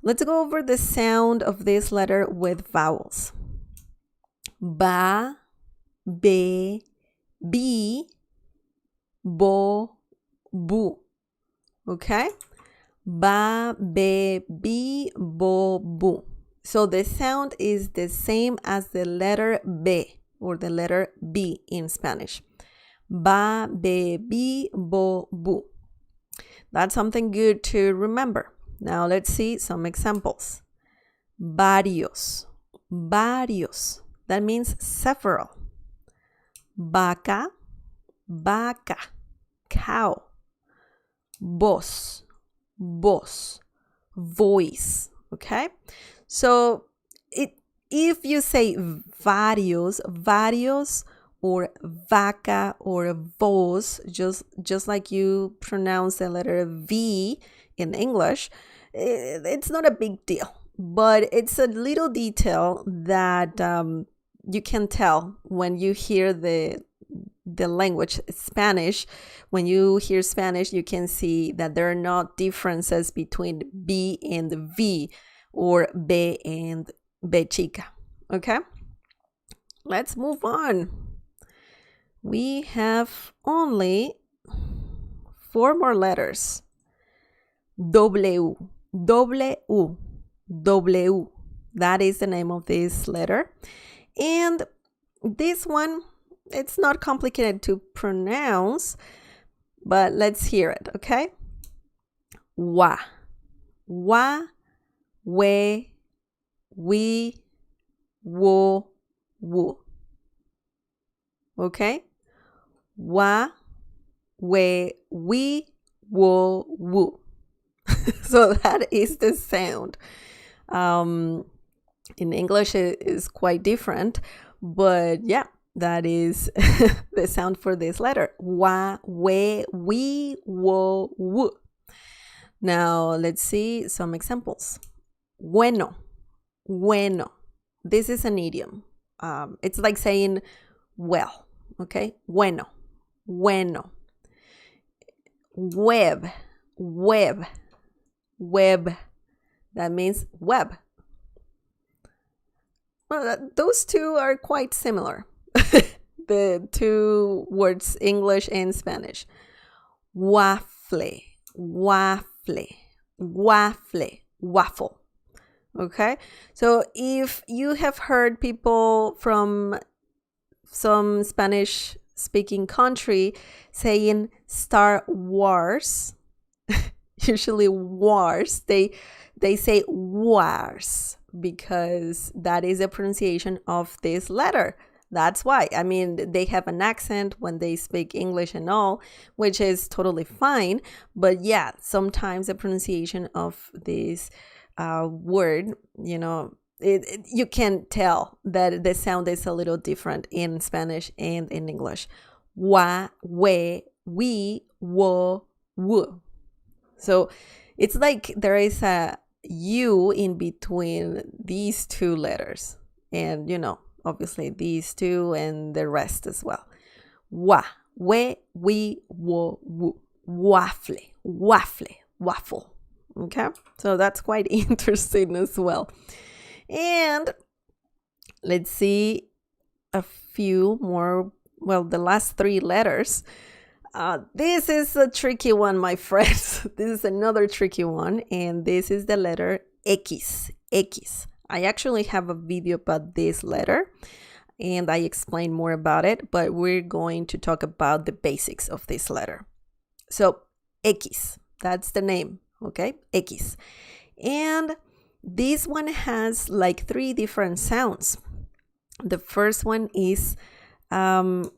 Let's go over the sound of this letter with vowels. Ba, be, bi, bo, bu. Okay? Ba, be, bi, bo, bu. So the sound is the same as the letter B or the letter B in Spanish. Ba, be, bi, bo, bu. That's something good to remember. Now let's see some examples. Varios. That means several. Vaca, cow. Voz, voice. Okay? So if you say varios or vaca or voz, just like you pronounce the letter V in English, it's not a big deal, but it's a little detail that you can tell when you hear the language Spanish. When you hear Spanish, you can see that there are not differences between B and V or B and B chica. Okay? Let's move on. We have only 4 more letters. W. That is the name of this letter. And this one, it's not complicated to pronounce, but let's hear it, okay? Wa, we, wo, wu. Okay? Wa, we, wo, wu. So that is the sound. In English, it is quite different, but yeah, that is the sound for this letter. Wa, we, wo, wu. Now, let's see some examples. Bueno. This is an idiom. It's like saying well, okay? Bueno. Web. web. Web. That means web. Well, those two are quite similar. The two words, English and Spanish. Waffle, waffle, waffle, waffle. Okay, so if you have heard people from some Spanish speaking country saying Star Wars, usually wars, they say wars because that is the pronunciation of this letter. That's why. I mean, they have an accent when they speak English and all, which is totally fine. But yeah, sometimes the pronunciation of this word, you can tell that the sound is a little different in Spanish and in English. Wa, we, wo, wu. So it's like there is a U in between these two letters. And, obviously these two and the rest as well. Wa, we, wo, wu. Waffle, waffle, waffle. Okay, so that's quite interesting as well. And let's see a few more. Well, the last three letters. This is a tricky one, my friends. This is another tricky one. And this is the letter X. X. I actually have a video about this letter. And I explain more about it. But we're going to talk about the basics of this letter. So, X. That's the name. Okay, X. And this one has like three different sounds. The first one is xa.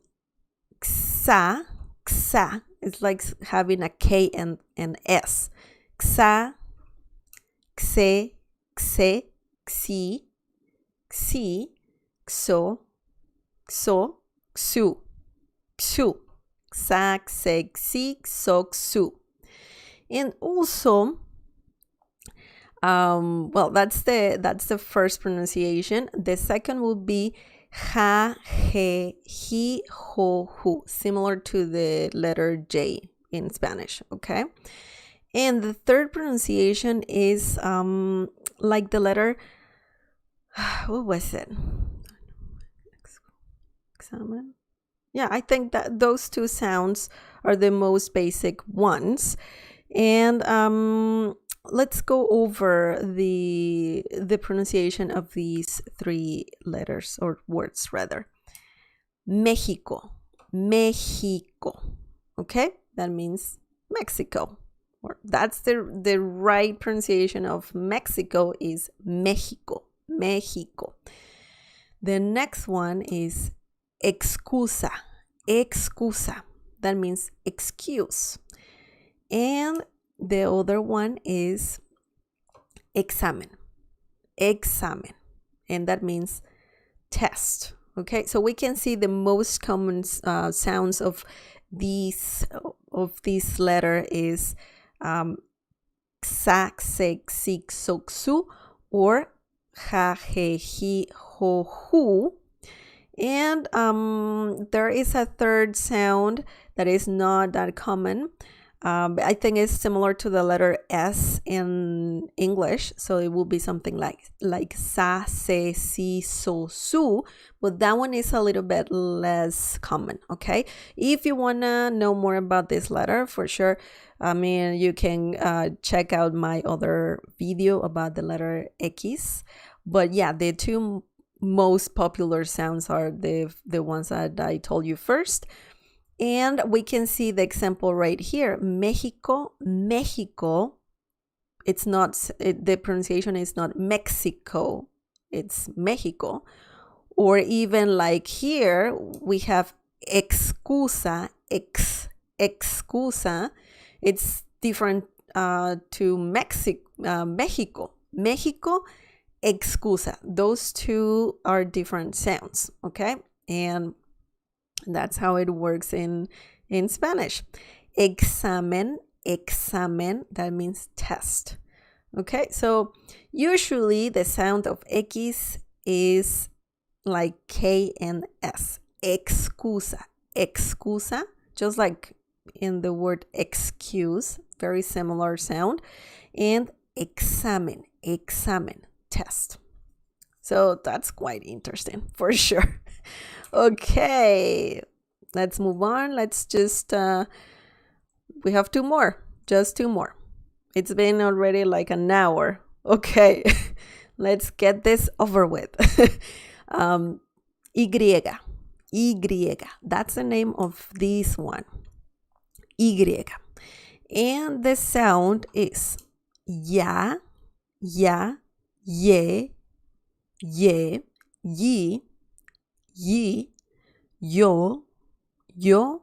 Xa. It's like having a K and an S. Xa, xe, xe, xi, xi, xo, xo, xu, xu. Xa, xe, xi, xo, xu. And also, that's the first pronunciation. The second would be ha, he, ho, hu, similar to the letter J in Spanish, okay? And the third pronunciation is like the letter, what was it? Examine. Yeah, I think that those two sounds are the most basic ones. And let's go over the pronunciation of these three letters or words rather. Mexico, Mexico. Okay, that means Mexico. Or that's the right pronunciation of Mexico is Mexico, Mexico. The next one is excusa, excusa. That means excuse. And the other one is examen, examen, and that means test. Okay, so we can see the most common sounds of this letter is xa, xe, xi, so, xu, or ha, he, ho, hu. And there is a third sound that is not that common. I think it's similar to the letter S in English, so it will be something like sa, se, si, so, su, but that one is a little bit less common, okay? If you want to know more about this letter, for sure, I mean, you can check out my other video about the letter X, but yeah, the two most popular sounds are the ones that I told you first. And we can see the example right here. Mexico, Mexico. It's not, the pronunciation is not Mexico. It's Mexico. Or even like here, we have excusa, excusa. It's different to Mexico. Mexico, excusa. Those two are different sounds, okay? And that's how it works in Spanish. Examen, examen, that means test. Okay, so usually the sound of X is like K and S. Excusa, excusa, just like in the word excuse, very similar sound, and examine, test. So that's quite interesting for sure. Okay, let's move on. Let's just, we have two more, just two more. It's been already like an hour. Okay, let's get this over with. Y, that's the name of this one. Y. And the sound is ya, ye, ye, yi, yo, you.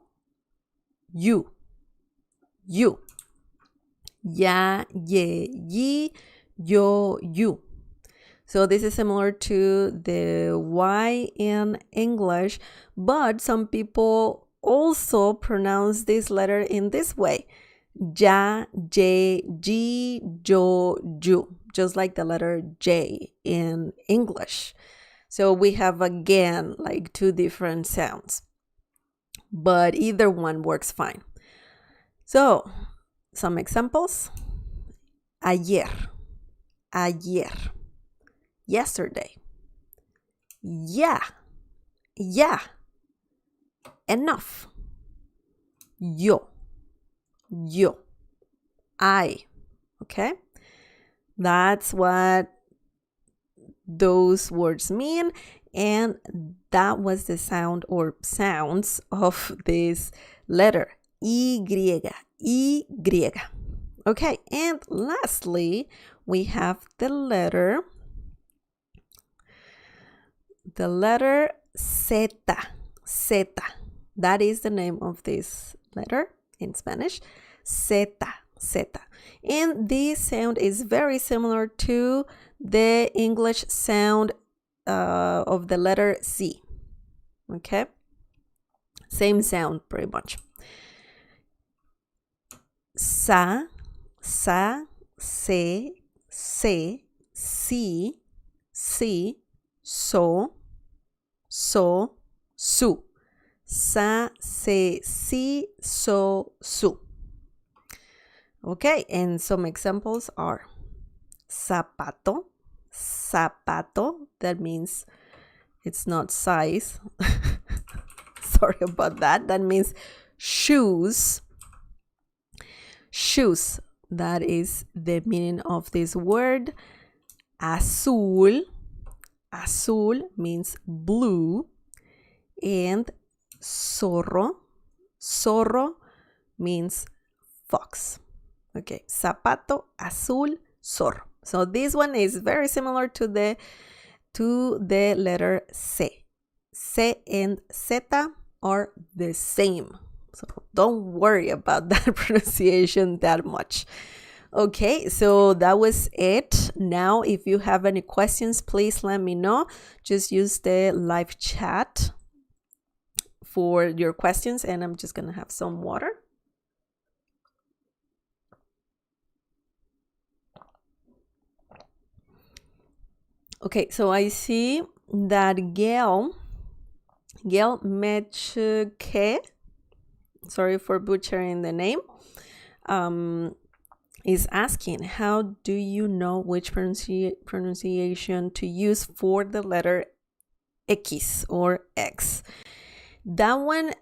Ya, ye, yi, yo, you. So this is similar to the Y in English, but some people also pronounce this letter in this way. Ja, je, ji, jo, ju. Just like the letter J in English. So we have again like two different sounds, but either one works fine. So some examples. Ayer. Yesterday. Yeah. Enough. Yo. I. Okay? That's what those words mean, and that was the sound or sounds of this letter. Y. Okay, and lastly, we have the letter Z. That is the name of this letter in Spanish. Z. And this sound is very similar to the English sound of the letter C. Okay? Same sound pretty much. Sa, se, si, so, su. Sa, se, si, so, su. Okay, and some examples are zapato. That means it's not size. Sorry about that. That means shoes. That is the meaning of this word. Azul means blue. And zorro means fox. Okay, zapato, azul, zorro. So this one is very similar to the letter C. C and Z are the same. So don't worry about that pronunciation that much. Okay, so that was it. Now, if you have any questions, please let me know. Just use the live chat for your questions, and I'm just gonna have some water. Okay, so I see that Gail Metchke, sorry for butchering the name, is asking, how do you know which pronunciation to use for the letter X or X? That one,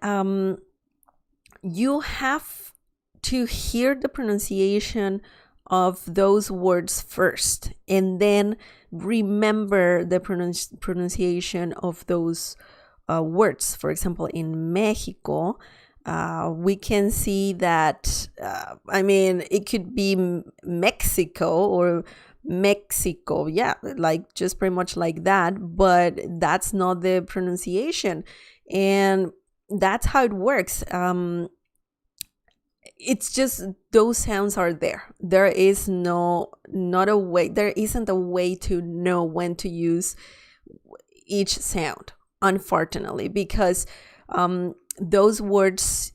you have to hear the pronunciation of those words first, and then remember the pronunciation of those words. For example, in Mexico, we can see that, it could be Mexico or Mexico, yeah, like just pretty much like that, but that's not the pronunciation, and that's how it works. It's just those sounds are there. There is not a way. There isn't a way to know when to use each sound, unfortunately, because those words,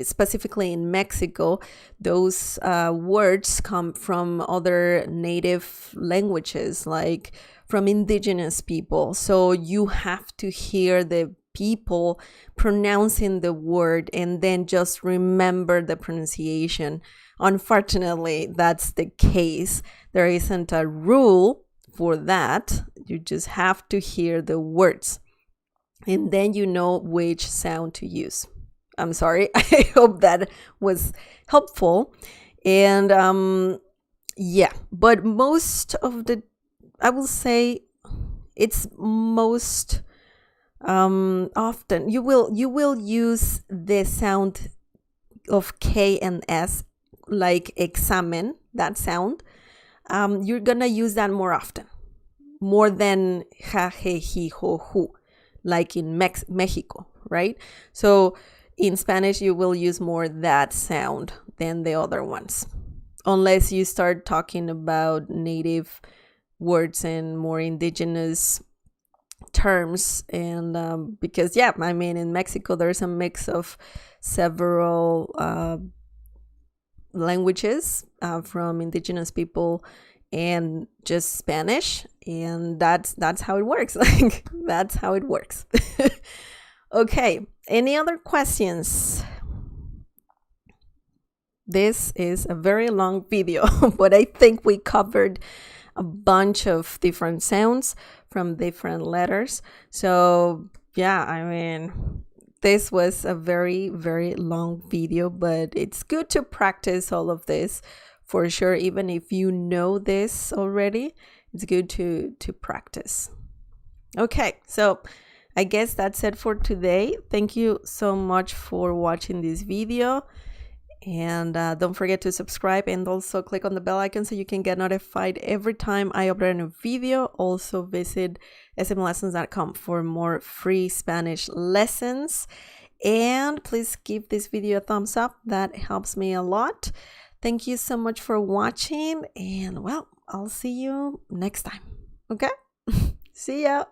specifically in Mexico, those words come from other native languages, like from indigenous people. So you have to hear the people pronouncing the word and then just remember the pronunciation. Unfortunately, that's the case. There isn't a rule for that. You just have to hear the words and then you know which sound to use. I'm sorry. I hope that was helpful. And yeah, but most of the, I will say it's most often you will use the sound of K and S, like examen, that sound. You're gonna use that more often, more than ja, he, ho, hu, like in Mexico, right? So in Spanish, you will use more that sound than the other ones, unless you start talking about native words and more indigenous terms. And because, yeah, I mean, in Mexico, there's a mix of several languages from indigenous people and just Spanish, and that's how it works. Like, that's how it works. Okay, any other questions? This is a very long video, but I think we covered a bunch of different sounds from different letters. So yeah, I mean, this was a very, very long video, but it's good to practice all of this for sure. Even if you know this already, it's good to practice. Okay, so I guess that's it for today. Thank you so much for watching this video. And don't forget to subscribe and also click on the bell icon so you can get notified every time I upload a new video. Also visit smlessons.com for more free Spanish lessons. And please give this video a thumbs up. That helps me a lot. Thank you so much for watching. And well, I'll see you next time. Okay? See ya.